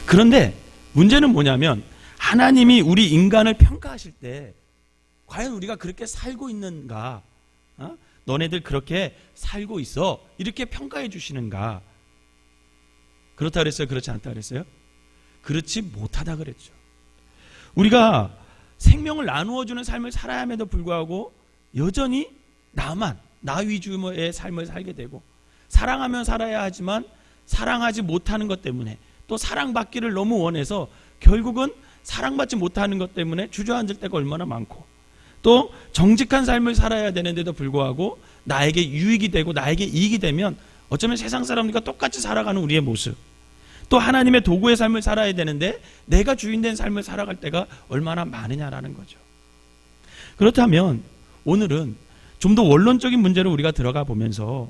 그런데 문제는 뭐냐면 하나님이 우리 인간을 평가하실 때 과연 우리가 그렇게 살고 있는가? 너네들 그렇게 살고 있어? 이렇게 평가해 주시는가? 그렇다 그랬어요? 그렇지 않다 그랬어요? 그렇지 못하다 그랬죠. 우리가 생명을 나누어주는 삶을 살아야 함에도 불구하고 여전히 나 위주의 삶을 살게 되고, 사랑하며 살아야 하지만 사랑하지 못하는 것 때문에, 또 사랑받기를 너무 원해서 결국은 사랑받지 못하는 것 때문에 주저앉을 때가 얼마나 많고, 또 정직한 삶을 살아야 되는데도 불구하고 나에게 유익이 되고 나에게 이익이 되면 어쩌면 세상 사람들과 똑같이 살아가는 우리의 모습, 또 하나님의 도구의 삶을 살아야 되는데 내가 주인된 삶을 살아갈 때가 얼마나 많으냐라는 거죠. 그렇다면 오늘은 좀 더 원론적인 문제로 우리가 들어가 보면서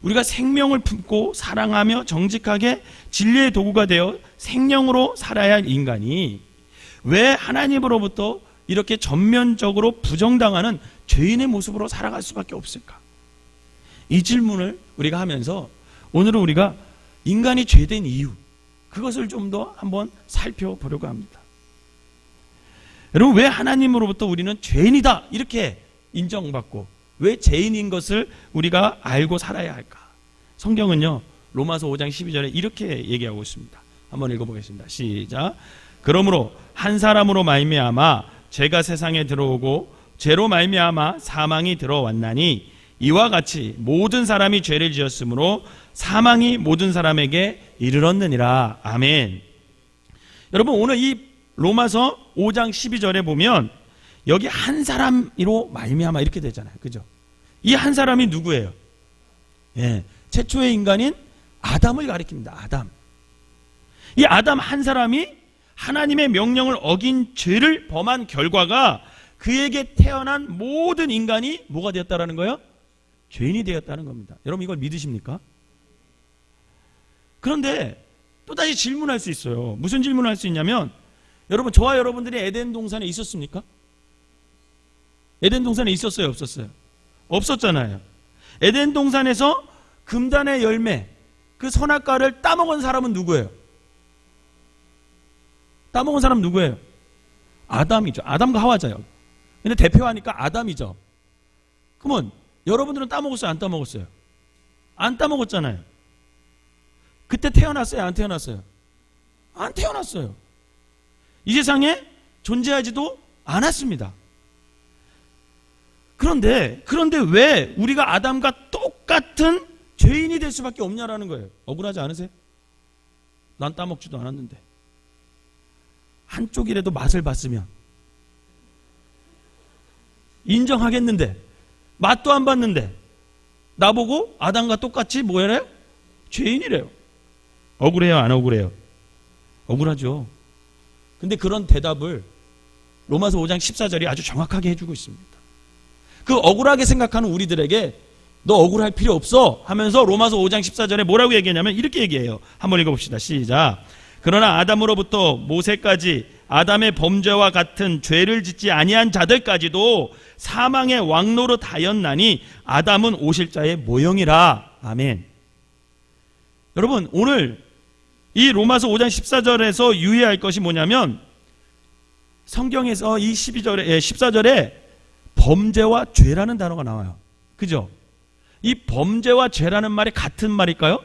우리가 생명을 품고 사랑하며 정직하게 진리의 도구가 되어 생명으로 살아야 할 인간이 왜 하나님으로부터 이렇게 전면적으로 부정당하는 죄인의 모습으로 살아갈 수밖에 없을까? 이 질문을 우리가 하면서 오늘은 우리가 인간이 죄된 이유, 그것을 좀 더 한번 살펴보려고 합니다. 여러분, 왜 하나님으로부터 우리는 죄인이다 이렇게 인정받고 왜 죄인인 것을 우리가 알고 살아야 할까? 성경은요, 로마서 5장 12절에 이렇게 얘기하고 있습니다. 한번 읽어보겠습니다. 시작. 그러므로 한 사람으로 말미암아 죄가 세상에 들어오고 죄로 말미암아 사망이 들어왔나니 이와 같이 모든 사람이 죄를 지었으므로 사망이 모든 사람에게 이르렀느니라. 아멘. 여러분, 오늘 이 로마서 5장 12절에 보면 여기 한 사람으로 말미암아 이렇게 되잖아요. 그죠? 이 한 사람이 누구예요? 예, 최초의 인간인 아담을 가리킵니다. 아담. 이 아담 한 사람이 하나님의 명령을 어긴 죄를 범한 결과가 그에게 태어난 모든 인간이 뭐가 되었다라는 거예요? 죄인이 되었다는 겁니다. 여러분, 이걸 믿으십니까? 그런데 또다시 질문할 수 있어요. 무슨 질문을 할 수 있냐면, 여러분, 저와 여러분들이 에덴 동산에 있었습니까? 에덴 동산에 있었어요, 없었어요? 없었잖아요. 에덴 동산에서 금단의 열매, 그 선악과를 따먹은 사람은 누구예요? 따먹은 사람 누구예요? 아담이죠. 아담과 하와죠. 근데 대표하니까 아담이죠. 그러면 여러분들은 따먹었어요, 안 따먹었어요? 안 따먹었잖아요. 그때 태어났어요, 안 태어났어요? 안 태어났어요. 이 세상에 존재하지도 않았습니다. 그런데 왜 우리가 아담과 똑같은 죄인이 될 수밖에 없냐라는 거예요. 억울하지 않으세요? 난 따먹지도 않았는데. 한쪽이라도 맛을 봤으면 인정하겠는데, 맛도 안 봤는데 나보고 아담과 똑같이 뭐래요? 죄인이래요. 억울해요, 안 억울해요? 억울하죠. 근데 그런 대답을 로마서 5장 14절이 아주 정확하게 해주고 있습니다. 그 억울하게 생각하는 우리들에게 너 억울할 필요 없어 하면서 로마서 5장 14절에 뭐라고 얘기하냐면 이렇게 얘기해요. 한번 읽어봅시다. 시작. 그러나 아담으로부터 모세까지 아담의 범죄와 같은 죄를 짓지 아니한 자들까지도 사망의 왕노릇하였나니 아담은 오실 자의 모형이라. 아멘. 여러분, 오늘 이 로마서 5장 14절에서 유의할 것이 뭐냐면, 성경에서 이 14절에 범죄와 죄라는 단어가 나와요. 그죠? 이 범죄와 죄라는 말이 같은 말일까요?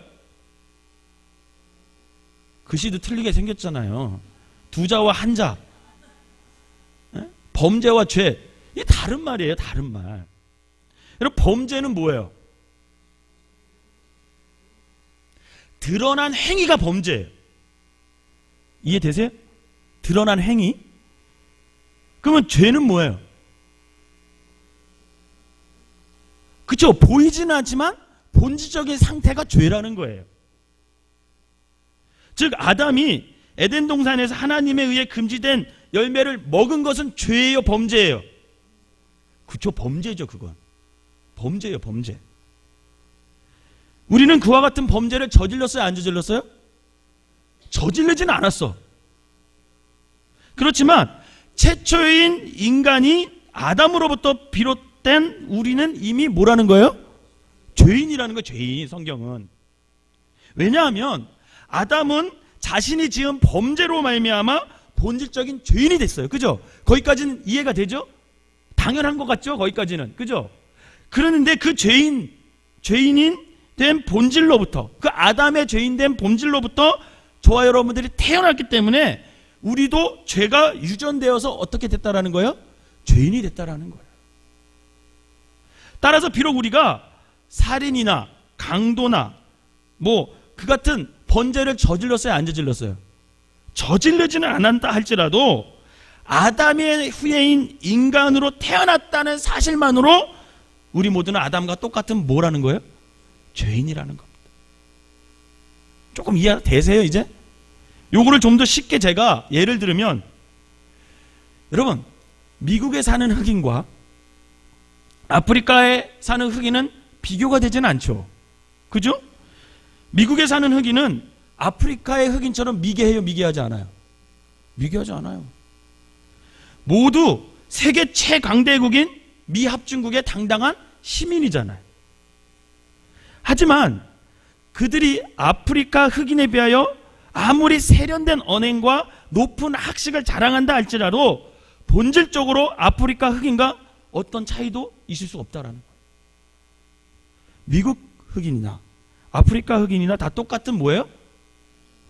글씨도 틀리게 생겼잖아요. 두 자와 한 자. 범죄와 죄. 이게 다른 말이에요, 다른 말. 여러분, 범죄는 뭐예요? 드러난 행위가 범죄예요. 이해되세요? 드러난 행위? 그러면 죄는 뭐예요? 그렇죠? 보이지는 않지만 본질적인 상태가 죄라는 거예요. 즉, 아담이 에덴 동산에서 하나님에 의해 금지된 열매를 먹은 것은 죄예요, 범죄예요? 그렇죠, 범죄죠. 그건 범죄예요, 범죄. 우리는 그와 같은 범죄를 저질렀어요, 안 저질렀어요? 저질르지는 않았어. 그렇지만 최초인 인간이 아담으로부터 비롯된 우리는 이미 뭐라는 거예요? 죄인이라는 거예요, 죄인. 성경은. 왜냐하면 아담은 자신이 지은 범죄로 말미암아 본질적인 죄인이 됐어요. 그죠? 거기까지는 이해가 되죠? 당연한 것 같죠? 거기까지는. 그죠? 그러는데 그 죄인인 된 본질로부터, 그 아담의 죄인 된 본질로부터 저와 여러분들이 태어났기 때문에 우리도 죄가 유전되어서 어떻게 됐다라는 거예요? 죄인이 됐다라는 거예요. 따라서 비록 우리가 살인이나 강도나 뭐 그 같은 번제를 저질렀어요, 안 저질렀어요? 저지르지는 않았다 할지라도 아담의 후예인 인간으로 태어났다는 사실만으로 우리 모두는 아담과 똑같은 뭐라는 거예요? 죄인이라는 겁니다. 조금 이해되세요 이제? 요거를 좀 더 쉽게 제가 예를 들면, 여러분 미국에 사는 흑인과 아프리카에 사는 흑인은 비교가 되지는 않죠. 그죠? 미국에 사는 흑인은 아프리카의 흑인처럼 미개해요, 미개하지 않아요? 미개하지 않아요. 모두 세계 최강대국인 미합중국의 당당한 시민이잖아요. 하지만 그들이 아프리카 흑인에 비하여 아무리 세련된 언행과 높은 학식을 자랑한다 할지라도 본질적으로 아프리카 흑인과 어떤 차이도 있을 수 없다라는 거예요. 미국 흑인이나 아프리카 흑인이나 다 똑같은 뭐예요?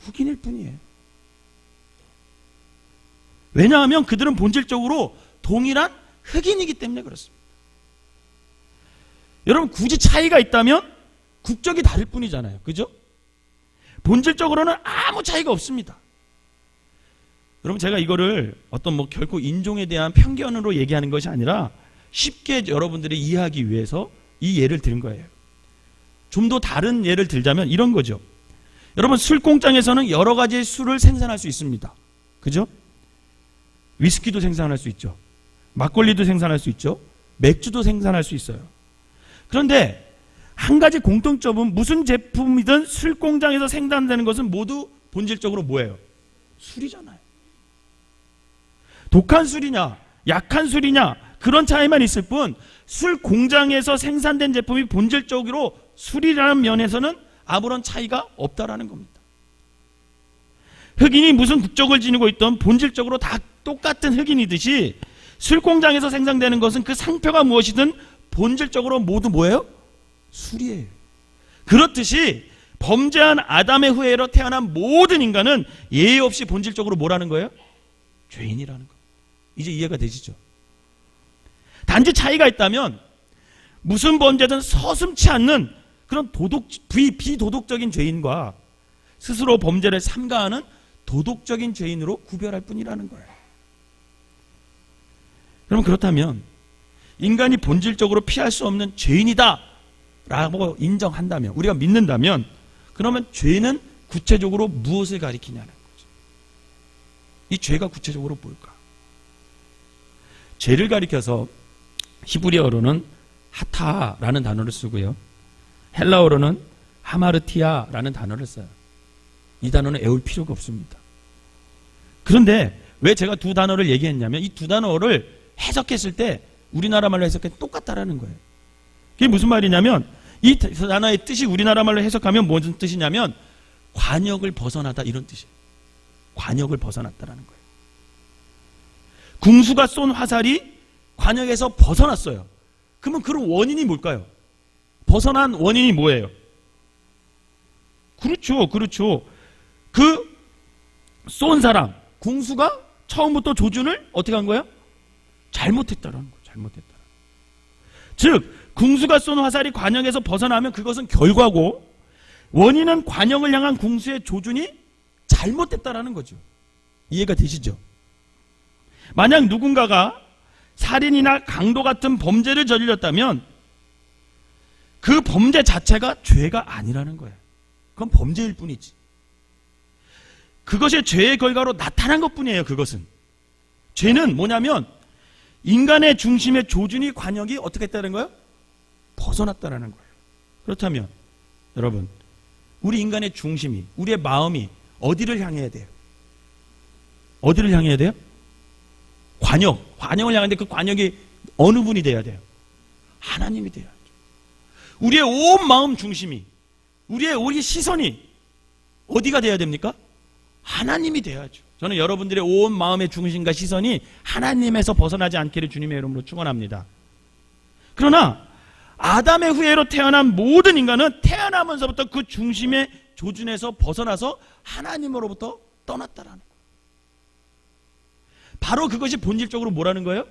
흑인일 뿐이에요. 왜냐하면 그들은 본질적으로 동일한 흑인이기 때문에 그렇습니다. 여러분 굳이 차이가 있다면 국적이 다를 뿐이잖아요. 그죠? 본질적으로는 아무 차이가 없습니다. 여러분 제가 이거를 어떤 뭐 결코 인종에 대한 편견으로 얘기하는 것이 아니라 쉽게 여러분들이 이해하기 위해서 이 예를 든 거예요. 좀 더 다른 예를 들자면 이런 거죠. 여러분 술 공장에서는 여러 가지의 술을 생산할 수 있습니다. 그죠? 위스키도 생산할 수 있죠. 막걸리도 생산할 수 있죠. 맥주도 생산할 수 있어요. 그런데 한 가지 공통점은 무슨 제품이든 술 공장에서 생산되는 것은 모두 본질적으로 뭐예요? 술이잖아요. 독한 술이냐 약한 술이냐 그런 차이만 있을 뿐 술 공장에서 생산된 제품이 본질적으로 술이라는 면에서는 아무런 차이가 없다라는 겁니다. 흑인이 무슨 국적을 지니고 있던 본질적으로 다 똑같은 흑인이듯이 술 공장에서 생산되는 것은 그 상표가 무엇이든 본질적으로 모두 뭐예요? 술이에요. 그렇듯이 범죄한 아담의 후예로 태어난 모든 인간은 예의 없이 본질적으로 뭐라는 거예요? 죄인이라는 겁니다. 이제 이해가 되시죠? 단지 차이가 있다면 무슨 범죄든 서슴지 않는 그런 비도덕적인 죄인과 스스로 범죄를 삼가하는 도덕적인 죄인으로 구별할 뿐이라는 거예요. 그럼 그렇다면 인간이 본질적으로 피할 수 없는 죄인이다 라고 인정한다면, 우리가 믿는다면, 그러면 죄는 구체적으로 무엇을 가리키냐는 거죠. 이 죄가 구체적으로 뭘까? 죄를 가리켜서 히브리어로는 하타라는 단어를 쓰고요, 헬라어로는 하마르티아라는 단어를 써요. 이 단어는 외울 필요가 없습니다. 그런데 왜 제가 두 단어를 얘기했냐면 이 두 단어를 해석했을 때 우리나라 말로 해석할 때 똑같다라는 거예요. 그게 무슨 말이냐면 이 단어의 뜻이 우리나라 말로 해석하면 무슨 뜻이냐면 관역을 벗어나다 이런 뜻이에요. 관역을 벗어났다라는 거예요. 궁수가 쏜 화살이 관역에서 벗어났어요. 그러면 그런 원인이 뭘까요? 벗어난 원인이 뭐예요? 그렇죠. 그 쏜 사람, 궁수가 처음부터 조준을 어떻게 한 거예요? 잘못했다라는 거예요. 잘못했다. 즉 궁수가 쏜 화살이 관역에서 벗어나면 그것은 결과고, 원인은 관역을 향한 궁수의 조준이 잘못됐다라는 거죠. 이해가 되시죠? 만약 누군가가 살인이나 강도 같은 범죄를 저질렀다면 그 범죄 자체가 죄가 아니라는 거예요. 그건 범죄일 뿐이지. 그것이 죄의 결과로 나타난 것뿐이에요. 그것은. 죄는 뭐냐면 인간의 중심의 조준이, 관역이 어떻게 했다는 거예요? 벗어났다는 거예요. 그렇다면 여러분, 우리 인간의 중심이, 우리의 마음이 어디를 향해야 돼요? 어디를 향해야 돼요? 관역을 향하는데 그 관역이 어느 분이 돼야 돼요? 하나님이 돼야죠. 우리의 온 마음 중심이, 우리 시선이 어디가 돼야 됩니까? 하나님이 돼야죠. 저는 여러분들의 온 마음의 중심과 시선이 하나님에서 벗어나지 않기를 주님의 이름으로 축원합니다. 그러나 아담의 후예로 태어난 모든 인간은 태어나면서부터 그 중심의 조준에서 벗어나서 하나님으로부터 떠났다라는 거예요. 바로 그것이 본질적으로 뭐라는 거예요?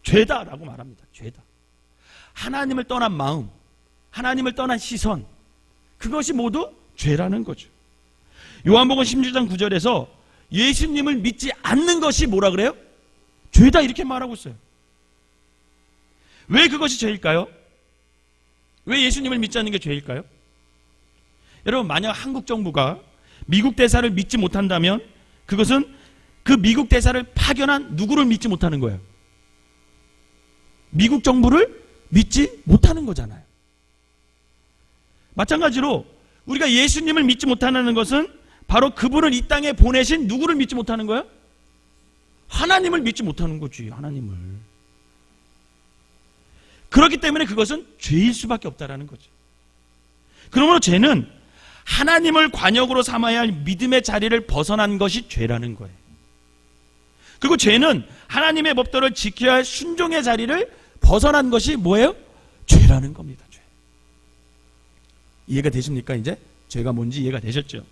죄다라고 말합니다. 죄다. 하나님을 떠난 마음, 하나님을 떠난 시선, 그것이 모두 죄라는 거죠. 요한복음 16장 9절에서 예수님을 믿지 않는 것이 뭐라 그래요? 죄다 이렇게 말하고 있어요. 왜 그것이 죄일까요? 왜 예수님을 믿지 않는 게 죄일까요? 여러분, 만약 한국 정부가 미국 대사를 믿지 못한다면 그것은 그 미국 대사를 파견한 누구를 믿지 못하는 거예요? 미국 정부를 믿지 못하는 거잖아요. 마찬가지로 우리가 예수님을 믿지 못하는 것은 바로 그분을 이 땅에 보내신 누구를 믿지 못하는 거예요? 하나님을 믿지 못하는 거지. 하나님을. 그렇기 때문에 그것은 죄일 수밖에 없다라는 거죠. 그러므로 죄는 하나님을 관역으로 삼아야 할 믿음의 자리를 벗어난 것이 죄라는 거예요. 그리고 죄는 하나님의 법도를 지켜야 할 순종의 자리를 벗어난 것이 뭐예요? 죄라는 겁니다. 죄. 이해가 되십니까? 이제 죄가 뭔지 이해가 되셨죠?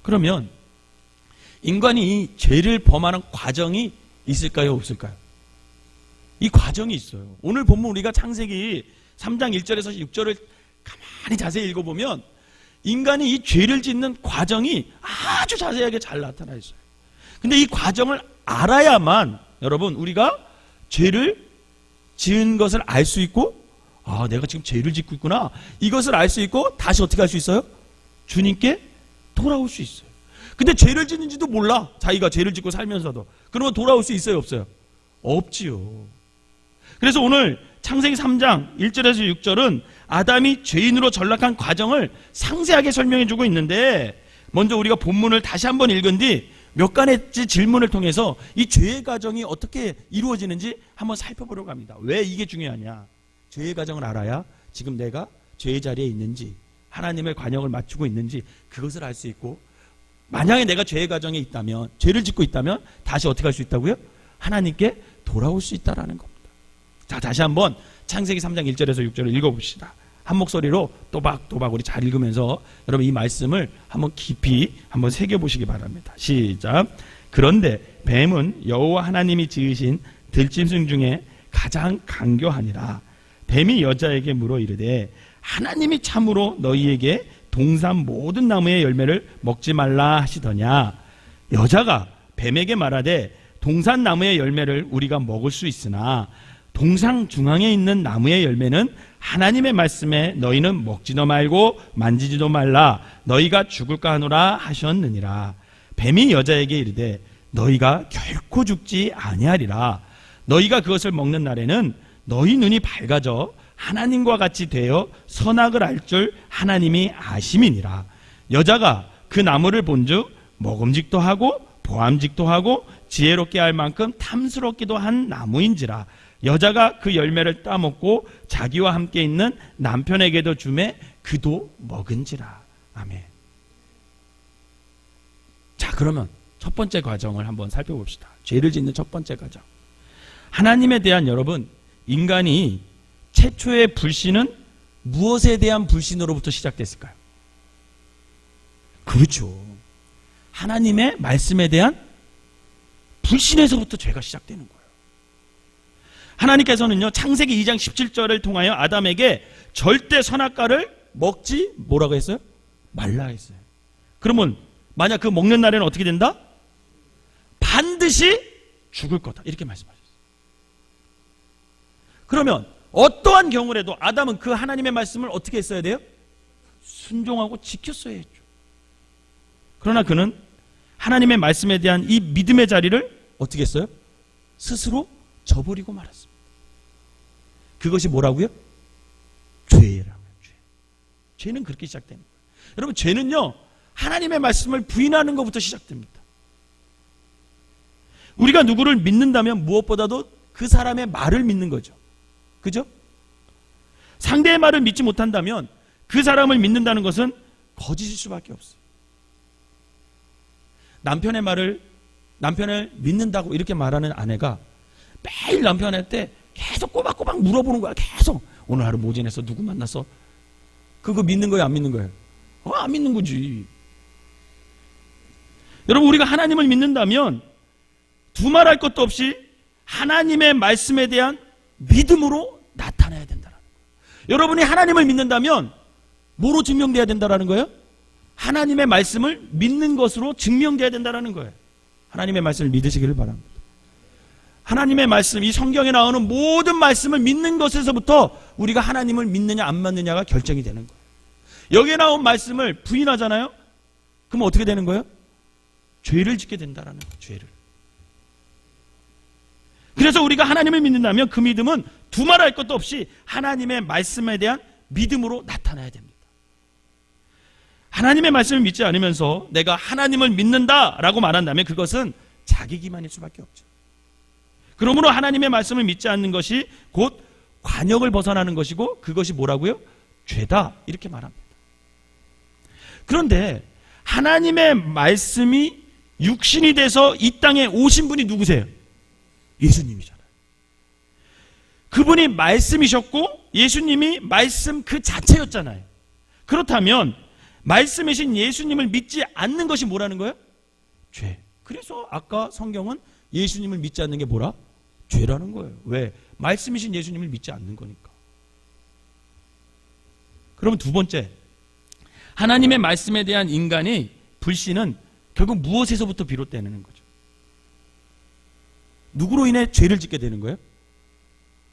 그러면 인간이 이 죄를 범하는 과정이 있을까요? 없을까요? 이 과정이 있어요. 오늘 본문 우리가 창세기 3장 1절에서 6절을 가만히 자세히 읽어보면 인간이 이 죄를 짓는 과정이 아주 자세하게 잘 나타나 있어요. 근데 이 과정을 알아야만 여러분 우리가 죄를 지은 것을 알 수 있고, 아, 내가 지금 죄를 짓고 있구나, 이것을 알 수 있고 다시 어떻게 할 수 있어요? 주님께 돌아올 수 있어요. 근데 죄를 짓는지도 몰라. 자기가 죄를 짓고 살면서도. 그러면 돌아올 수 있어요, 없어요? 없지요. 그래서 오늘 창세기 3장 1절에서 6절은 아담이 죄인으로 전락한 과정을 상세하게 설명해 주고 있는데, 먼저 우리가 본문을 다시 한번 읽은 뒤 몇 가지 질문을 통해서 이 죄의 과정이 어떻게 이루어지는지 한번 살펴보려고 합니다. 왜 이게 중요하냐? 죄의 과정을 알아야 지금 내가 죄의 자리에 있는지, 하나님의 관역을 맞추고 있는지 그것을 알 수 있고, 만약에 내가 죄의 과정에 있다면, 죄를 짓고 있다면 다시 어떻게 할 수 있다고요? 하나님께 돌아올 수 있다라는 겁니다. 자, 다시 한번 창세기 3장 1절에서 6절을 읽어봅시다. 한 목소리로 또박또박 우리 잘 읽으면서 여러분 이 말씀을 한번 깊이 한번 새겨보시기 바랍니다. 시작. 그런데 뱀은 여호와 하나님이 지으신 들짐승 중에 가장 간교하니라. 뱀이 여자에게 물어 이르되 하나님이 참으로 너희에게 동산 모든 나무의 열매를 먹지 말라 하시더냐. 여자가 뱀에게 말하되 동산 나무의 열매를 우리가 먹을 수 있으나 동상 중앙에 있는 나무의 열매는 하나님의 말씀에 너희는 먹지도 말고 만지지도 말라, 너희가 죽을까 하노라 하셨느니라. 뱀이 여자에게 이르되 너희가 결코 죽지 아니하리라. 너희가 그것을 먹는 날에는 너희 눈이 밝아져 하나님과 같이 되어 선악을 알 줄 하나님이 아심이니라. 여자가 그 나무를 본즉 먹음직도 하고 보암직도 하고 지혜롭게 할 만큼 탐스럽기도 한 나무인지라. 여자가 그 열매를 따먹고 자기와 함께 있는 남편에게도 주매 그도 먹은지라. 아멘. 자, 그러면 첫 번째 과정을 한번 살펴봅시다. 죄를 짓는 첫 번째 과정. 하나님에 대한, 여러분, 인간이 최초의 불신은 무엇에 대한 불신으로부터 시작됐을까요? 그렇죠. 하나님의 말씀에 대한 불신에서부터 죄가 시작되는 거예요. 하나님께서는요, 창세기 2장 17절을 통하여 아담에게 절대 선악과를 먹지 뭐라고 했어요? 말라 했어요. 그러면 만약 그 먹는 날에는 어떻게 된다? 반드시 죽을 거다, 이렇게 말씀하셨어요. 그러면 어떠한 경우라도 아담은 그 하나님의 말씀을 어떻게 했어야 돼요? 순종하고 지켰어야 했죠. 그러나 그는 하나님의 말씀에 대한 이 믿음의 자리를 어떻게 했어요? 스스로 저버리고 말았습니다. 그것이 뭐라고요? 죄라고요. 죄는 그렇게 시작됩니다. 여러분, 죄는요, 하나님의 말씀을 부인하는 것부터 시작됩니다. 우리가 누구를 믿는다면 무엇보다도 그 사람의 말을 믿는 거죠. 그죠? 상대의 말을 믿지 못한다면 그 사람을 믿는다는 것은 거짓일 수밖에 없어요. 남편을 믿는다고 이렇게 말하는 아내가 매일 남편한테 계속 꼬박꼬박 물어보는 거야. 계속 오늘 하루 뭐 지냈어? 누구 만났어? 그거 믿는 거예요? 안 믿는 거예요? 안 믿는 거지. 여러분, 우리가 하나님을 믿는다면 두말할 것도 없이 하나님의 말씀에 대한 믿음으로 나타나야 된다는 거예요. 여러분이 하나님을 믿는다면 뭐로 증명돼야 된다는 거예요? 하나님의 말씀을 믿는 것으로 증명돼야 된다는 거예요. 하나님의 말씀을 믿으시기를 바랍니다. 하나님의 말씀, 이 성경에 나오는 모든 말씀을 믿는 것에서부터 우리가 하나님을 믿느냐 안 믿느냐가 결정이 되는 거예요. 여기에 나온 말씀을 부인하잖아요? 그럼 어떻게 되는 거예요? 죄를 짓게 된다는 거예요. 죄를. 그래서 우리가 하나님을 믿는다면 그 믿음은 두말할 것도 없이 하나님의 말씀에 대한 믿음으로 나타나야 됩니다. 하나님의 말씀을 믿지 않으면서 내가 하나님을 믿는다라고 말한다면 그것은 자기 기만일 수밖에 없죠. 그러므로 하나님의 말씀을 믿지 않는 것이 곧 관역을 벗어나는 것이고 그것이 뭐라고요? 죄다 이렇게 말합니다. 그런데 하나님의 말씀이 육신이 돼서 이 땅에 오신 분이 누구세요? 예수님이잖아요. 그분이 말씀이셨고 예수님이 말씀 그 자체였잖아요. 그렇다면 말씀이신 예수님을 믿지 않는 것이 뭐라는 거예요? 죄. 그래서 아까 성경은 예수님을 믿지 않는 게 뭐라? 죄라는 거예요. 왜? 말씀이신 예수님을 믿지 않는 거니까. 그러면 두 번째, 하나님의 말씀에 대한 인간의 불신은 결국 무엇에서부터 비롯되는 거죠? 누구로 인해 죄를 짓게 되는 거예요?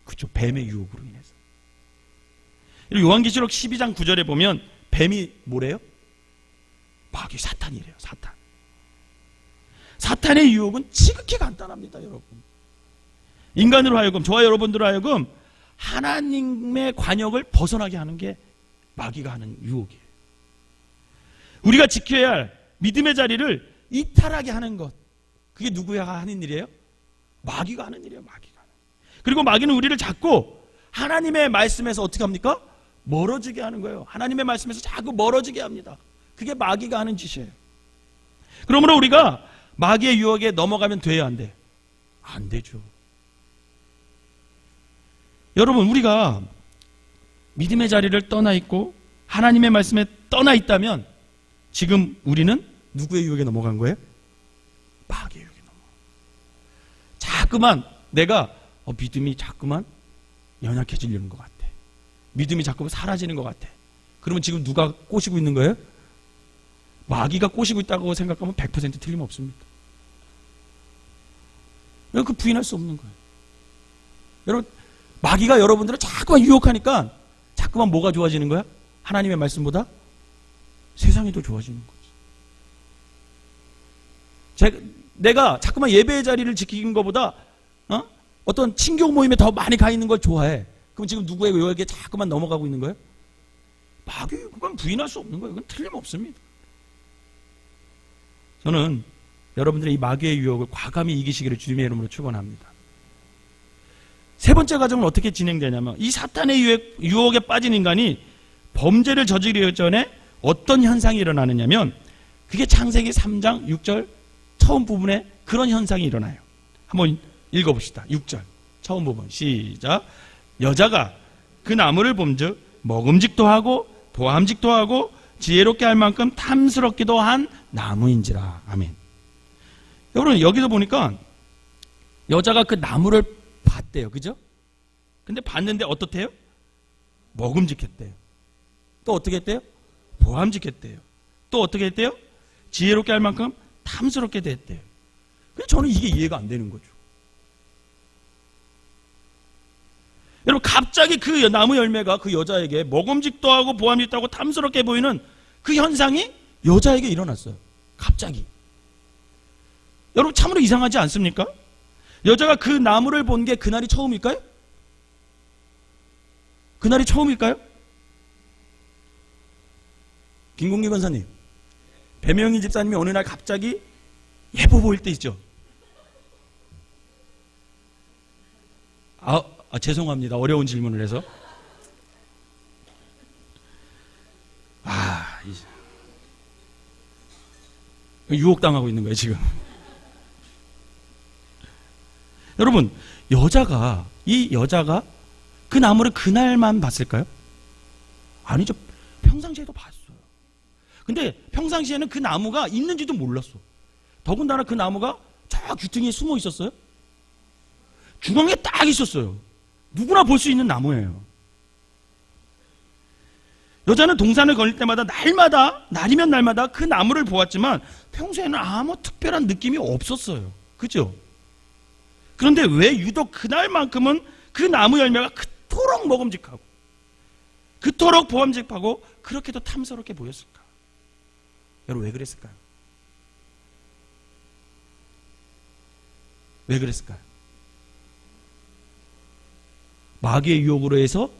그렇죠. 뱀의 유혹으로 인해서. 요한계시록 12장 9절에 보면 뱀이 뭐래요? 마귀 사탄이래요. 사탄. 사탄의 유혹은 지극히 간단합니다, 여러분. 인간으로 하여금, 저와 여러분들로 하여금 하나님의 관역을 벗어나게 하는 게 마귀가 하는 유혹이에요. 우리가 지켜야 할 믿음의 자리를 이탈하게 하는 것, 그게 누구가 하는 일이에요? 마귀가 하는 일이에요. 마귀가. 그리고 마귀는 우리를 자꾸 하나님의 말씀에서 어떻게 합니까? 멀어지게 하는 거예요. 하나님의 말씀에서 자꾸 멀어지게 합니다. 그게 마귀가 하는 짓이에요. 그러므로 우리가 마귀의 유혹에 넘어가면 돼야 안 돼? 안 되죠. 여러분, 우리가 믿음의 자리를 떠나 있고 하나님의 말씀에 떠나 있다면 지금 우리는 누구의 유혹에 넘어간 거예요? 마귀의 유혹에 넘어간 거예요. 자꾸만 내가 믿음이 자꾸만 연약해지려는 것 같아. 믿음이 자꾸만 사라지는 것 같아. 그러면 지금 누가 꼬시고 있는 거예요? 마귀가 꼬시고 있다고 생각하면 100% 틀림없습니다. 그 부인할 수 없는 거예요. 여러분, 마귀가 여러분들을 자꾸만 유혹하니까 자꾸만 뭐가 좋아지는 거야? 하나님의 말씀보다 세상이 더 좋아지는 거지. 내가 자꾸만 예배의 자리를 지키는 것보다 어떤 친교 모임에 더 많이 가 있는 걸 좋아해. 그럼 지금 누구의 유혹에 자꾸만 넘어가고 있는 거예요? 마귀, 그건 부인할 수 없는 거예요. 그건 틀림없습니다. 저는 여러분들의 이 마귀의 유혹을 과감히 이기시기를 주님의 이름으로 축원합니다. 세 번째 과정은 어떻게 진행되냐면 이 사탄의 유혹에 빠진 인간이 범죄를 저지르기 전에 어떤 현상이 일어나느냐면 그게 창세기 3장 6절 처음 부분에 그런 현상이 일어나요. 한번 읽어봅시다. 6절 처음 부분 시작. 여자가 그 나무를 본즉 먹음직도 하고 보암직도 하고 지혜롭게 할 만큼 탐스럽기도 한 나무인지라. 아멘. 여러분, 여기서 보니까 여자가 그 나무를 봤대요. 그죠? 근데 봤는데 어떻대요? 먹음직했대요. 또 어떻게 했대요? 보암직했대요. 또 어떻게 했대요? 지혜롭게 할 만큼 탐스럽게 됐대요. 근데 저는 이게 이해가 안 되는 거죠. 여러분, 갑자기 그 나무 열매가 그 여자에게 먹음직도 하고 보암직도 하고 탐스럽게 보이는 그 현상이 여자에게 일어났어요. 갑자기. 여러분, 참으로 이상하지 않습니까? 여자가 그 나무를 본 게 그날이 처음일까요? 그날이 처음일까요? 김공기 권사님, 배명희 집사님이 어느 날 갑자기 예뻐 보일 때 있죠? 죄송합니다. 어려운 질문을 해서. 유혹당하고 있는 거예요, 지금. 여러분, 이 여자가 그 나무를 그날만 봤을까요? 아니죠. 평상시에도 봤어요. 근데 평상시에는 그 나무가 있는지도 몰랐어. 더군다나 그 나무가 저 귀퉁이에 숨어 있었어요. 중앙에 딱 있었어요. 누구나 볼 수 있는 나무예요. 여자는 동산을 걸을 때마다 날이면 날마다 그 나무를 보았지만 평소에는 아무 특별한 느낌이 없었어요. 그죠? 그런데 왜 유독 그날만큼은 그 나무 열매가 그토록 먹음직하고 그토록 보암직하고 그렇게도 탐스럽게 보였을까? 여러분, 왜 그랬을까요? 왜 그랬을까요? 마귀의 유혹으로 해서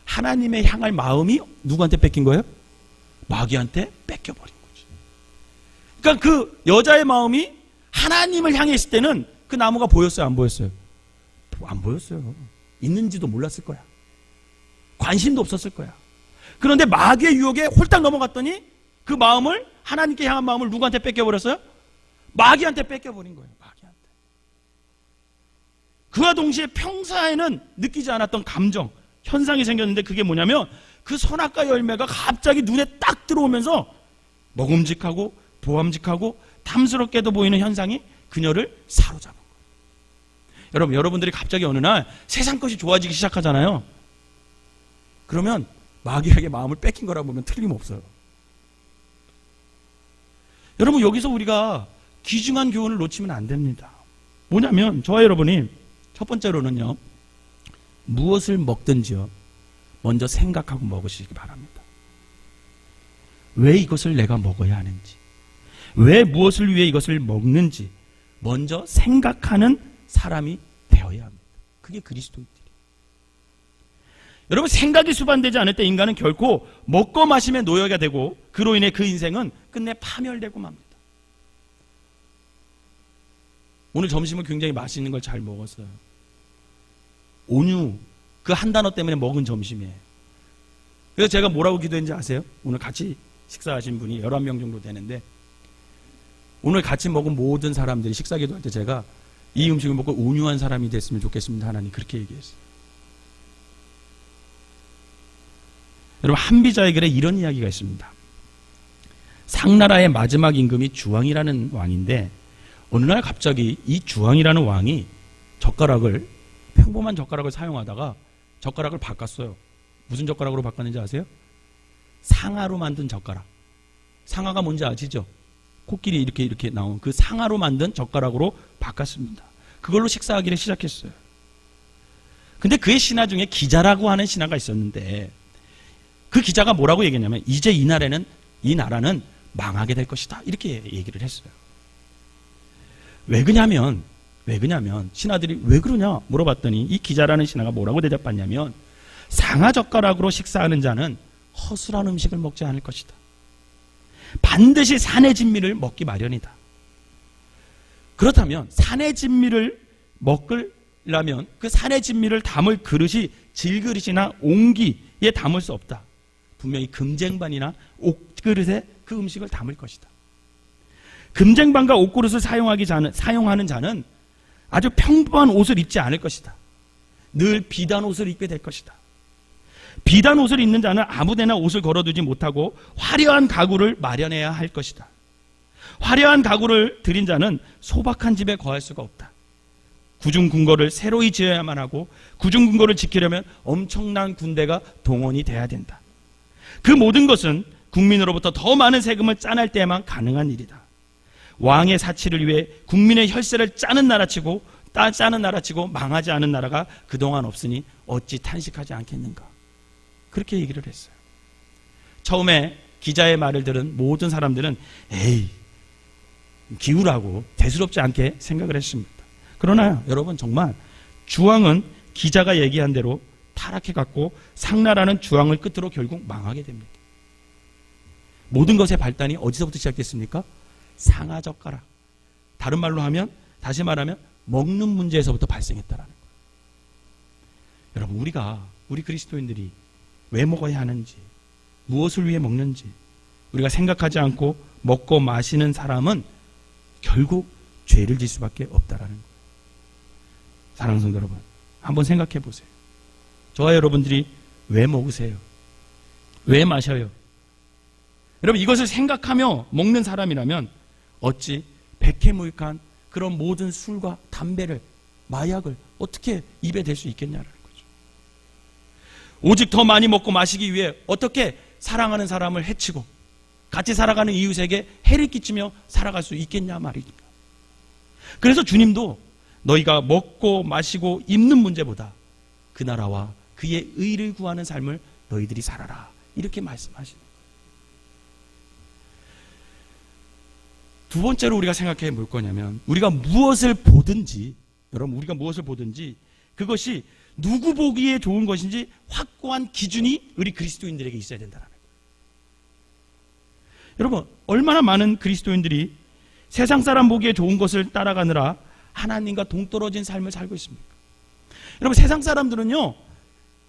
하나님의 향할 마음이 누구한테 뺏긴 거예요? 마귀한테 뺏겨버린 거지. 그러니까 그 여자의 마음이 하나님을 향해 있을 때는 그 나무가 보였어요? 안 보였어요? 안 보였어요. 있는지도 몰랐을 거야. 관심도 없었을 거야. 그런데 마귀의 유혹에 홀딱 넘어갔더니 그 마음을, 하나님께 향한 마음을 누구한테 뺏겨버렸어요? 마귀한테 뺏겨버린 거예요. 마귀한테. 그와 동시에 평소에는 느끼지 않았던 감정, 현상이 생겼는데 그게 뭐냐면 그 선악과 열매가 갑자기 눈에 딱 들어오면서 먹음직하고 보암직하고 탐스럽게도 보이는 현상이 그녀를 사로잡은 거예요. 여러분, 여러분들이 갑자기 어느 날 세상 것이 좋아지기 시작하잖아요. 그러면 마귀에게 마음을 뺏긴 거라고 보면 틀림없어요. 여러분, 여기서 우리가 귀중한 교훈을 놓치면 안 됩니다. 뭐냐면 저와 여러분이 첫 번째로는요, 무엇을 먹든지요, 먼저 생각하고 먹으시기 바랍니다. 왜 이것을 내가 먹어야 하는지, 왜 무엇을 위해 이것을 먹는지 먼저 생각하는 사람이 되어야 합니다. 그게 그리스도인들이에요. 여러분, 생각이 수반되지 않을 때 인간은 결코 먹고 마심의 노예가 되고 그로 인해 그 인생은 끝내 파멸되고 맙니다. 오늘 점심은 굉장히 맛있는 걸 잘 먹었어요. 온유, 그 한 단어 때문에 먹은 점심이에요. 그래서 제가 뭐라고 기도했는지 아세요? 오늘 같이 식사하신 분이 11명 정도 되는데, 오늘 같이 먹은 모든 사람들이 식사 기도할 때 제가 이 음식을 먹고 온유한 사람이 됐으면 좋겠습니다. 하나님, 그렇게 얘기했어요. 여러분, 한비자의 글에 이런 이야기가 있습니다. 상나라의 마지막 임금이 주왕이라는 왕인데, 어느 날 갑자기 이 주왕이라는 왕이 평범한 젓가락을 사용하다가 젓가락을 바꿨어요. 무슨 젓가락으로 바꿨는지 아세요? 상아로 만든 젓가락. 상아가 뭔지 아시죠? 코끼리 이렇게 나온 그 상아로 만든 젓가락으로 바꿨습니다. 그걸로 식사하기를 시작했어요. 근데 그의 신하 중에 기자라고 하는 신하가 있었는데, 그 기자가 뭐라고 얘기했냐면, 이제 이 나라는 망하게 될 것이다, 이렇게 얘기를 했어요. 왜 그냐면 신하들이 왜 그러냐 물어봤더니 이 기자라는 신하가 뭐라고 대답했냐면, 상아 젓가락으로 식사하는 자는 허술한 음식을 먹지 않을 것이다. 반드시 산의 진미를 먹기 마련이다. 그렇다면 산의 진미를 먹으려면 그 산의 진미를 담을 그릇이 질그릇이나 옹기에 담을 수 없다. 분명히 금쟁반이나 옥그릇에 그 음식을 담을 것이다. 금쟁반과 옥그릇을 사용하는 자는 아주 평범한 옷을 입지 않을 것이다. 늘 비단 옷을 입게 될 것이다. 비단 옷을 입는 자는 아무데나 옷을 걸어두지 못하고 화려한 가구를 마련해야 할 것이다. 화려한 가구를 들인 자는 소박한 집에 거할 수가 없다. 구중궁궐을 새로이 지어야만 하고 구중궁궐을 지키려면 엄청난 군대가 동원이 돼야 된다. 그 모든 것은 국민으로부터 더 많은 세금을 짜낼 때에만 가능한 일이다. 왕의 사치를 위해 국민의 혈세를 짜는 나라치고 망하지 않은 나라가 그동안 없으니 어찌 탄식하지 않겠는가. 그렇게 얘기를 했어요. 처음에 기자의 말을 들은 모든 사람들은 에이, 기우라고 대수롭지 않게 생각을 했습니다. 그러나 여러분, 정말 주왕은 기자가 얘기한 대로 타락해갔고 상나라는 주왕을 끝으로 결국 망하게 됩니다. 모든 것의 발단이 어디서부터 시작됐습니까? 상아젓가락. 다른 말로 하면, 다시 말하면 먹는 문제에서부터 발생했다라는 거예요. 여러분, 우리 그리스도인들이 왜 먹어야 하는지, 무엇을 위해 먹는지 우리가 생각하지 않고 먹고 마시는 사람은 결국 죄를 질 수밖에 없다라는 거예요. 사랑하는 성도 여러분, 한번 생각해 보세요. 저와 여러분들이 왜 먹으세요? 왜 마셔요? 여러분, 이것을 생각하며 먹는 사람이라면 어찌 백해무익한 그런 모든 술과 담배를, 마약을 어떻게 입에 댈 수 있겠냐라는 거죠. 오직 더 많이 먹고 마시기 위해 어떻게 사랑하는 사람을 해치고 같이 살아가는 이웃에게 해를 끼치며 살아갈 수 있겠냐 말입니다. 그래서 주님도 너희가 먹고 마시고 입는 문제보다 그 나라와 그의 의를 구하는 삶을 너희들이 살아라, 이렇게 말씀하시는 거예요. 두 번째로 우리가 생각해 볼 거냐면, 우리가 무엇을 보든지, 여러분, 우리가 무엇을 보든지 그것이 누구 보기에 좋은 것인지 확고한 기준이 우리 그리스도인들에게 있어야 된다는 거예요. 여러분, 얼마나 많은 그리스도인들이 세상 사람 보기에 좋은 것을 따라가느라 하나님과 동떨어진 삶을 살고 있습니까? 여러분, 세상 사람들은요,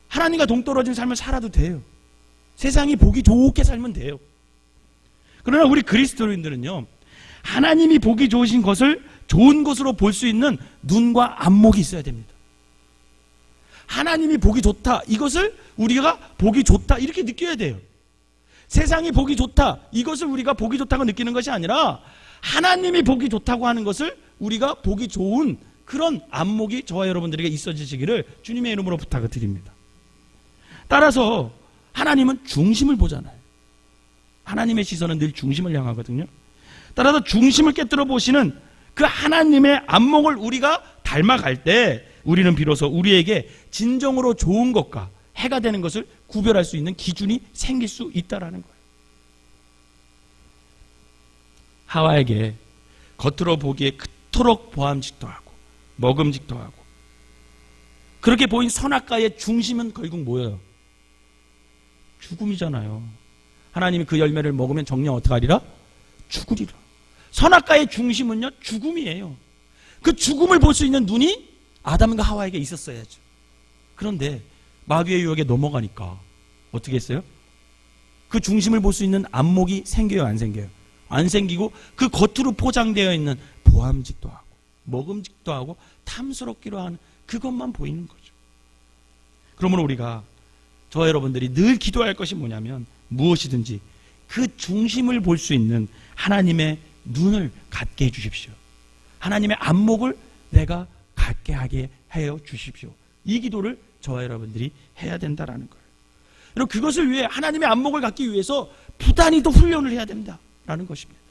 하나님과 동떨어진 삶을 살아도 돼요. 세상이 보기 좋게 살면 돼요. 그러나 우리 그리스도인들은요, 하나님이 보기 좋으신 것을 좋은 것으로 볼 수 있는 눈과 안목이 있어야 됩니다. 하나님이 보기 좋다, 이것을 우리가 보기 좋다, 이렇게 느껴야 돼요. 세상이 보기 좋다, 이것을 우리가 보기 좋다고 느끼는 것이 아니라 하나님이 보기 좋다고 하는 것을 우리가 보기 좋은 그런 안목이 저와 여러분들에게 있어지시기를 주님의 이름으로 부탁을 드립니다. 따라서 하나님은 중심을 보잖아요. 하나님의 시선은 늘 중심을 향하거든요. 따라서 중심을 깨뜨려 보시는 그 하나님의 안목을 우리가 닮아갈 때 우리는 비로소 우리에게 진정으로 좋은 것과 해가 되는 것을 구별할 수 있는 기준이 생길 수 있다는 거예요. 하와에게 겉으로 보기에 그토록 보암직도 하고 먹음직도 하고 그렇게 보인 선악과의 중심은 결국 뭐예요? 죽음이잖아요. 하나님이 그 열매를 먹으면 정녕 어떻게 하리라? 죽으리라. 선악과의 중심은요, 죽음이에요. 그 죽음을 볼 수 있는 눈이 아담과 하와에게 있었어야죠. 그런데 마귀의 유혹에 넘어가니까 어떻게 했어요? 그 중심을 볼 수 있는 안목이 생겨요, 안 생겨요? 안 생기고 그 겉으로 포장되어 있는 보암직도 하고 먹음직도 하고 탐스럽기로 하는 그것만 보이는 거죠. 그러므로 우리가, 저와 여러분들이 늘 기도할 것이 뭐냐면, 무엇이든지 그 중심을 볼 수 있는 하나님의 눈을 갖게 해 주십시오. 하나님의 안목을 내가 갖게 하게 해 주십시오. 이 기도를 저와 여러분들이 해야 된다라는 거예요. 여러분, 그것을 위해 하나님의 안목을 갖기 위해서 부단히 더 훈련을 해야 된다라는 것입니다.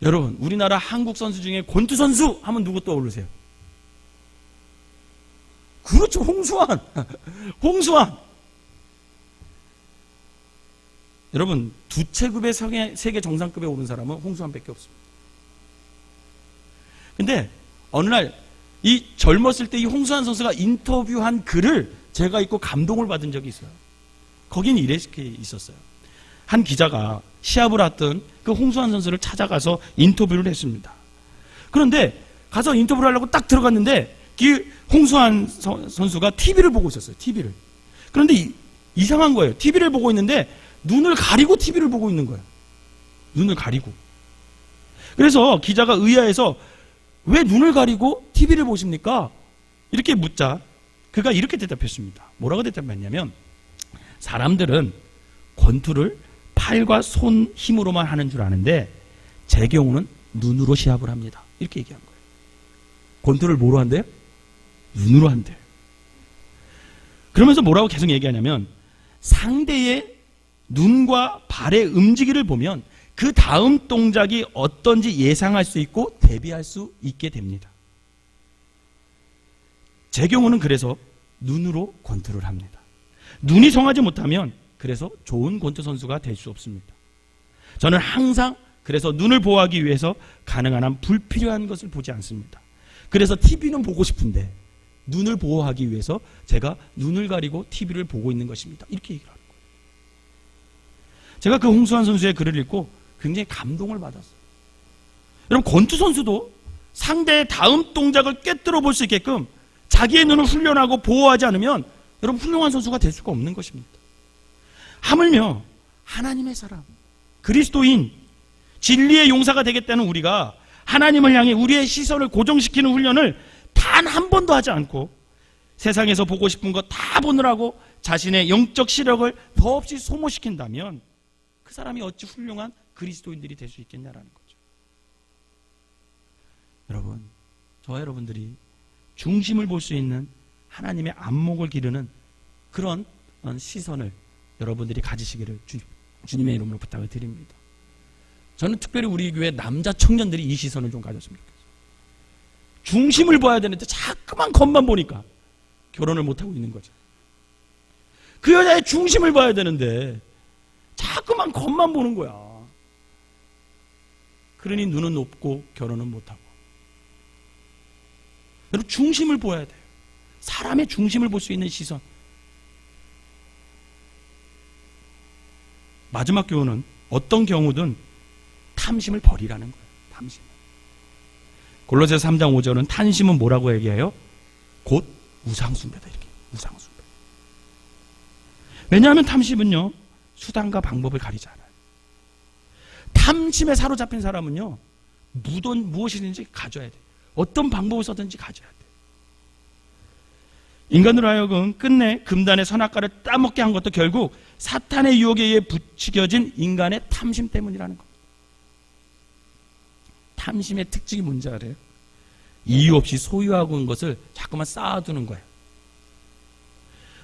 여러분, 우리나라 한국 선수 중에 권투 선수 하면 누구 떠오르세요? 그렇죠, 홍수환. 홍수환. 여러분, 두 체급의 세계 정상급에 오른 사람은 홍수환밖에 없습니다. 근데 어느 날 이 젊었을 때 이 홍수환 선수가 인터뷰한 글을 제가 읽고 감동을 받은 적이 있어요. 거긴 이렇게 있었어요. 한 기자가 시합을 했던 그 홍수환 선수를 찾아가서 인터뷰를 했습니다. 그런데 가서 인터뷰를 하려고 딱 들어갔는데 이 홍수환 선수가 TV를 보고 있었어요. TV를. 그런데 이상한 거예요. TV를 보고 있는데 눈을 가리고 TV를 보고 있는 거예요. 눈을 가리고. 그래서 기자가 의아해서 왜 눈을 가리고 TV를 보십니까? 이렇게 묻자 그가 이렇게 대답했습니다. 뭐라고 대답했냐면, 사람들은 권투를 팔과 손 힘으로만 하는 줄 아는데 제 경우는 눈으로 시합을 합니다. 이렇게 얘기한 거예요. 권투를 뭐로 한대요? 눈으로 한대요. 그러면서 뭐라고 계속 얘기하냐면, 상대의 눈과 발의 움직임을 보면 그 다음 동작이 어떤지 예상할 수 있고 대비할 수 있게 됩니다. 제 경우는 그래서 눈으로 권투를 합니다. 눈이 성하지 못하면 그래서 좋은 권투 선수가 될 수 없습니다. 저는 항상 그래서 눈을 보호하기 위해서 가능한 한 불필요한 것을 보지 않습니다. 그래서 TV는 보고 싶은데 눈을 보호하기 위해서 제가 눈을 가리고 TV를 보고 있는 것입니다. 이렇게 얘기를 하는 거예요. 제가 그 홍수환 선수의 글을 읽고 굉장히 감동을 받았어요. 여러분, 권투 선수도 상대의 다음 동작을 꿰뚫어 볼 수 있게끔 자기의 눈을 훈련하고 보호하지 않으면 여러분 훌륭한 선수가 될 수가 없는 것입니다. 하물며 하나님의 사람, 그리스도인, 진리의 용사가 되겠다는 우리가 하나님을 향해 우리의 시선을 고정시키는 훈련을 단 한 번도 하지 않고 세상에서 보고 싶은 거 다 보느라고 자신의 영적 시력을 더없이 소모시킨다면 그 사람이 어찌 훌륭한 그리스도인들이 될 수 있겠냐라는 거죠. 여러분, 저와 여러분들이 중심을 볼 수 있는 하나님의 안목을 기르는 그런 시선을 여러분들이 가지시기를 주님의 이름으로 부탁을 드립니다. 저는 특별히 우리 교회 남자 청년들이 이 시선을 좀 가졌으면 좋겠어요. 중심을 봐야 되는데 자꾸만 겉만 보니까 결혼을 못하고 있는 거죠. 그 여자의 중심을 봐야 되는데 자꾸만 겉만 보는 거야. 그러니 눈은 높고 결혼은 못하고. 여러분, 중심을 보아야 돼요. 사람의 중심을 볼 수 있는 시선. 마지막 교훈은 어떤 경우든 탐심을 버리라는 거예요. 탐심. 골로새서 3장 5절은 탐심은 뭐라고 얘기해요? 곧 우상숭배다. 이렇게 우상숭배. 왜냐하면 탐심은요, 수단과 방법을 가리지 않아요. 탐심에 사로잡힌 사람은요, 무엇이든지 가져야 돼요. 어떤 방법을 써든지 가져야 돼요. 인간으로 하여금 끝내 금단의 선악과를 따먹게 한 것도 결국 사탄의 유혹에 의해 부추겨진 인간의 탐심 때문이라는 겁니다. 탐심의 특징이 뭔지 알아요? 이유 없이 소유하고 있는 것을 자꾸만 쌓아두는 거예요.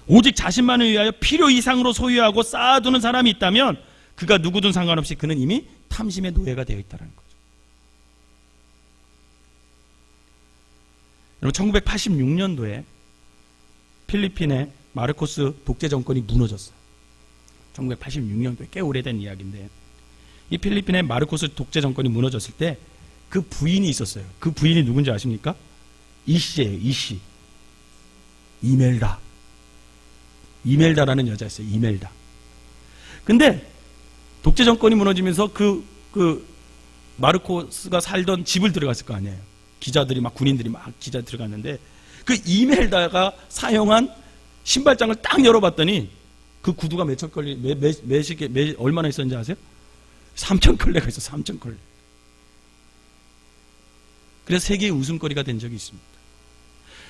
오직 자신만을 위하여 필요 이상으로 소유하고 쌓아두는 사람이 있다면 그가 누구든 상관없이 그는 이미 탐심의 노예가 되어 있다는 거죠. 여러분, 1986년도에 필리핀의 마르코스 독재 정권이 무너졌어요. 1986년도에 꽤 오래된 이야기인데, 이 필리핀의 마르코스 독재 정권이 무너졌을 때 그 부인이 있었어요. 그 부인이 누군지 아십니까? 이씨예요. 이씨. 이멜다라는 여자였어요. 이멜다. 근데 독재 정권이 무너지면서 그 마르코스가 살던 집을 들어갔을 거 아니에요. 기자들이 막, 군인들이 막 기자 들어갔는데 그 이멜다가 사용한 신발장을 딱 열어봤더니 그 구두가 얼마나 있었는지 아세요? 3,000컬레가 있어. 3,000컬레. 그래서 세계의 웃음거리가 된 적이 있습니다.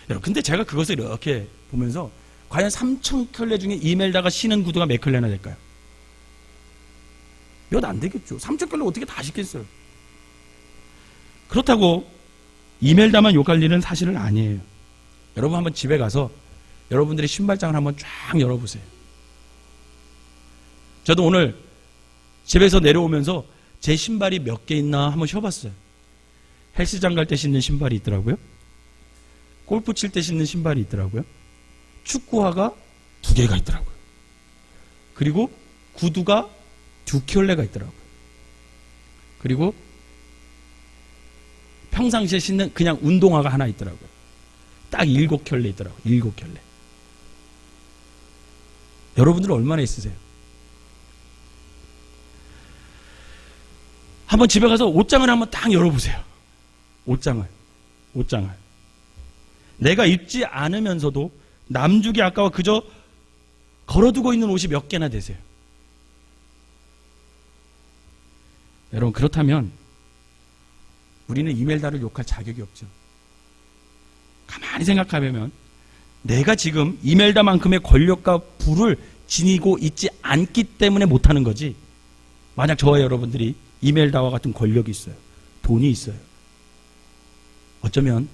여러분, 근데 제가 그것을 이렇게 보면서 과연 3,000컬레 중에 이멜다가 신은 구두가 몇 컬레나 될까요? 몇 안 되겠죠. 3,000컬레 어떻게 다 신겠어요? 그렇다고 이멜다만 욕할 일은 사실은 아니에요. 여러분, 한번 집에 가서 여러분들의 신발장을 한번 쫙 열어보세요. 저도 오늘 집에서 내려오면서 제 신발이 몇 개 있나 한번 쉬어봤어요. 헬스장 갈 때 신는 신발이 있더라고요. 골프 칠 때 신는 신발이 있더라고요. 축구화가 2개가 있더라고요. 그리고 구두가 2켤레가 있더라고요. 그리고 평상시에 신는 그냥 운동화가 하나 있더라고요. 딱 7켤레 있더라고요. 7켤레. 여러분들은 얼마나 있으세요? 한번 집에 가서 옷장을 한번 딱 열어보세요. 옷장을. 내가 입지 않으면서도 남주기 아까워 그저 걸어두고 있는 옷이 몇 개나 되세요? 여러분, 그렇다면 우리는 이멜다를 욕할 자격이 없죠. 가만히 생각하면 내가 지금 이멜다만큼의 권력과 부를 지니고 있지 않기 때문에 못하는 거지, 만약 저와 여러분들이 이멜다와 같은 권력이 있어요, 돈이 있어요, 어쩌면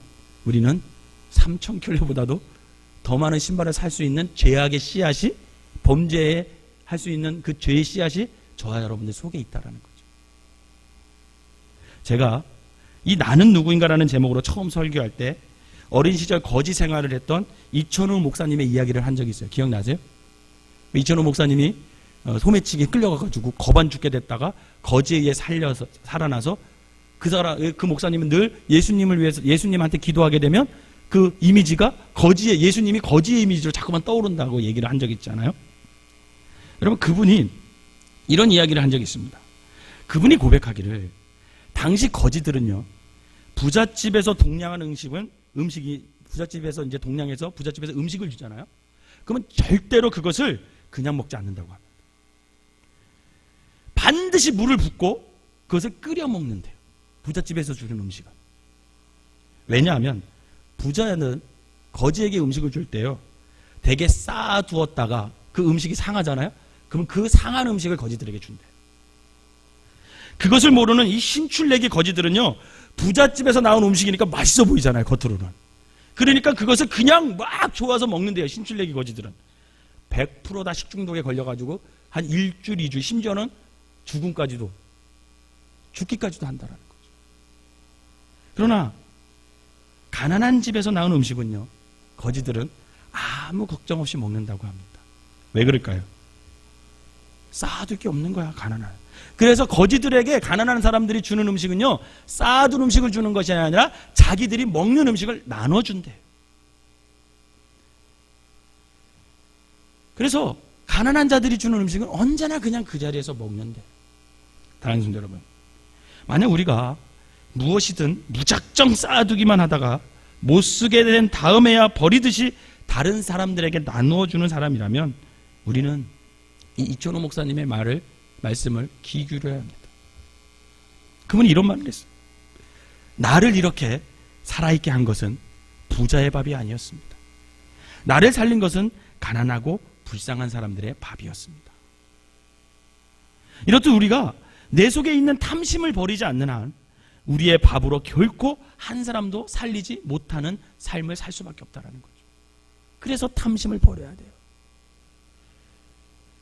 우리는 3,000켤레보다도 더 많은 신발을 살 수 있는 죄악의 씨앗이, 범죄에 할 수 있는 그 죄의 씨앗이 저와 여러분들 속에 있다라는 거죠. 제가 이 나는 누구인가라는 제목으로 처음 설교할 때 어린 시절 거지 생활을 했던 이천우 목사님의 이야기를 한 적이 있어요. 기억나세요? 이천우 목사님이 소매치기에 끌려가가지고 거반 죽게 됐다가 거지에 의해 살아나서 그 목사님은 늘 예수님을 위해서, 예수님한테 기도하게 되면 그 이미지가 예수님이 거지의 이미지로 자꾸만 떠오른다고 얘기를 한 적이 있잖아요. 여러분, 그분이 이런 이야기를 한 적이 있습니다. 그분이 고백하기를, 당시 거지들은요, 부잣집에서 동냥한 부잣집에서 이제 동냥해서 부잣집에서 음식을 주잖아요. 그러면 절대로 그것을 그냥 먹지 않는다고 합니다. 반드시 물을 붓고 그것을 끓여 먹는데요. 부잣집에서 주는 음식은. 왜냐하면 부자는 거지에게 음식을 줄 때요, 되게 쌓아두었다가 그 음식이 상하잖아요. 그러면 그 상한 음식을 거지들에게 준대요. 그것을 모르는 이 신출내기 거지들은요, 부잣집에서 나온 음식이니까 맛있어 보이잖아요, 겉으로는. 그러니까 그것을 그냥 막 좋아서 먹는데요, 신출내기 거지들은. 100% 다 식중독에 걸려가지고 한 일주일, 2주, 심지어는 죽기까지도 한다라는 거죠. 그러나 가난한 집에서 나온 음식은요, 거지들은 아무 걱정 없이 먹는다고 합니다. 왜 그럴까요? 쌓아둘 게 없는 거야, 가난한. 그래서 거지들에게 가난한 사람들이 주는 음식은요, 쌓아둔 음식을 주는 것이 아니라 자기들이 먹는 음식을 나눠준대요. 그래서 가난한 자들이 주는 음식은 언제나 그냥 그 자리에서 먹는데, 사랑하는 성도 여러분, 만약 우리가 무엇이든 무작정 쌓아두기만 하다가 못 쓰게 된 다음에야 버리듯이 다른 사람들에게 나누어주는 사람이라면 우리는 이 이천호 목사님의 말씀을 귀 기울여야 합니다. 그분이 이런 말을 했어요. 나를 이렇게 살아있게 한 것은 부자의 밥이 아니었습니다. 나를 살린 것은 가난하고 불쌍한 사람들의 밥이었습니다. 이렇듯 우리가 내 속에 있는 탐심을 버리지 않는 한 우리의 밥으로 결코 한 사람도 살리지 못하는 삶을 살 수밖에 없다는 거죠. 그래서 탐심을 버려야 돼요.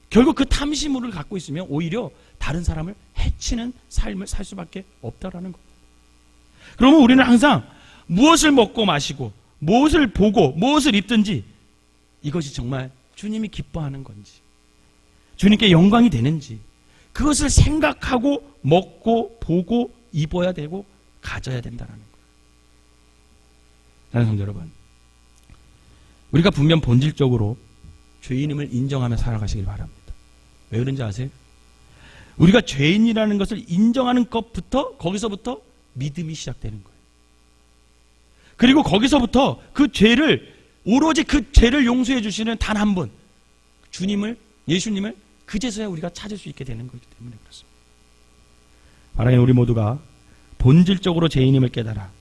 결국 그 탐심을 갖고 있으면 오히려 다른 사람을 해치는 삶을 살 수밖에 없다라는 겁니다. 그러면 우리는 항상 무엇을 먹고 마시고 무엇을 보고 무엇을 입든지 이것이 정말 주님이 기뻐하는 건지, 주님께 영광이 되는지, 그것을 생각하고 먹고 보고 입어야 되고 가져야 된다는 거예요. 사랑하는 성도 여러분, 우리가 분명 본질적으로 죄인임을 인정하며 살아가시길 바랍니다. 왜 그런지 아세요? 우리가 죄인이라는 것을 인정하는 것부터, 거기서부터 믿음이 시작되는 거예요. 그리고 거기서부터 그 죄를, 오로지 그 죄를 용서해 주시는 단 한 분, 주님을, 예수님을 그제서야 우리가 찾을 수 있게 되는 거기 때문에 그렇습니다. 바라는 우리 모두가 본질적으로 죄인임을 깨달아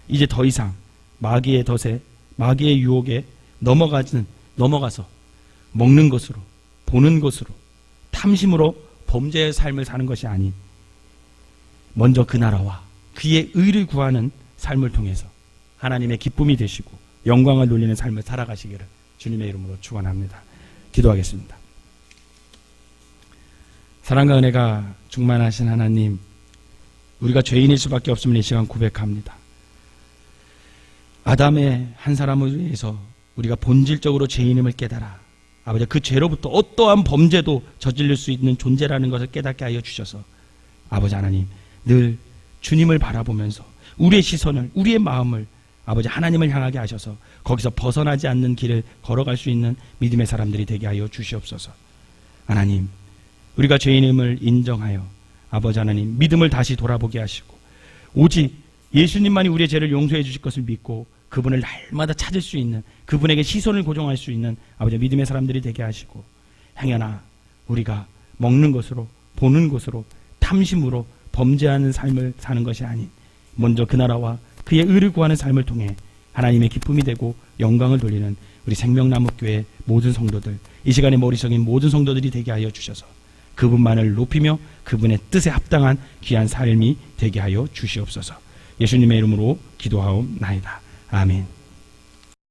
이제 더 이상 마귀의 덫에, 마귀의 유혹에 넘어가서 먹는 것으로, 보는 것으로, 탐심으로 범죄의 삶을 사는 것이 아닌 먼저 그 나라와 그의 의를 구하는 삶을 통해서 하나님의 기쁨이 되시고 영광을 돌리는 삶을 살아가시기를 주님의 이름으로 축원합니다. 기도하겠습니다. 사랑과 은혜가 충만하신 하나님, 우리가 죄인일 수밖에 없음을 이 시간 고백합니다. 아담의 한 사람을 위해서 우리가 본질적으로 죄인임을 깨달아 아버지 그 죄로부터 어떠한 범죄도 저지를 수 있는 존재라는 것을 깨닫게 하여 주셔서 아버지 하나님, 늘 주님을 바라보면서 우리의 시선을, 우리의 마음을 아버지 하나님을 향하게 하셔서 거기서 벗어나지 않는 길을 걸어갈 수 있는 믿음의 사람들이 되게 하여 주시옵소서. 하나님, 우리가 죄인임을 인정하여 아버지 하나님 믿음을 다시 돌아보게 하시고 오직 예수님만이 우리의 죄를 용서해 주실 것을 믿고 그분을 날마다 찾을 수 있는, 그분에게 시선을 고정할 수 있는 아버지 믿음의 사람들이 되게 하시고, 행여나 우리가 먹는 것으로, 보는 것으로, 탐심으로 범죄하는 삶을 사는 것이 아닌 먼저 그 나라와 그의 의를 구하는 삶을 통해 하나님의 기쁨이 되고 영광을 돌리는 우리 생명나무교회 모든 성도들, 이 시간에 머리 숙인 모든 성도들이 되게 하여 주셔서 그분만을 높이며 그분의 뜻에 합당한 귀한 삶이 되게 하여 주시옵소서. 예수님의 이름으로 기도하옵나이다. 아멘.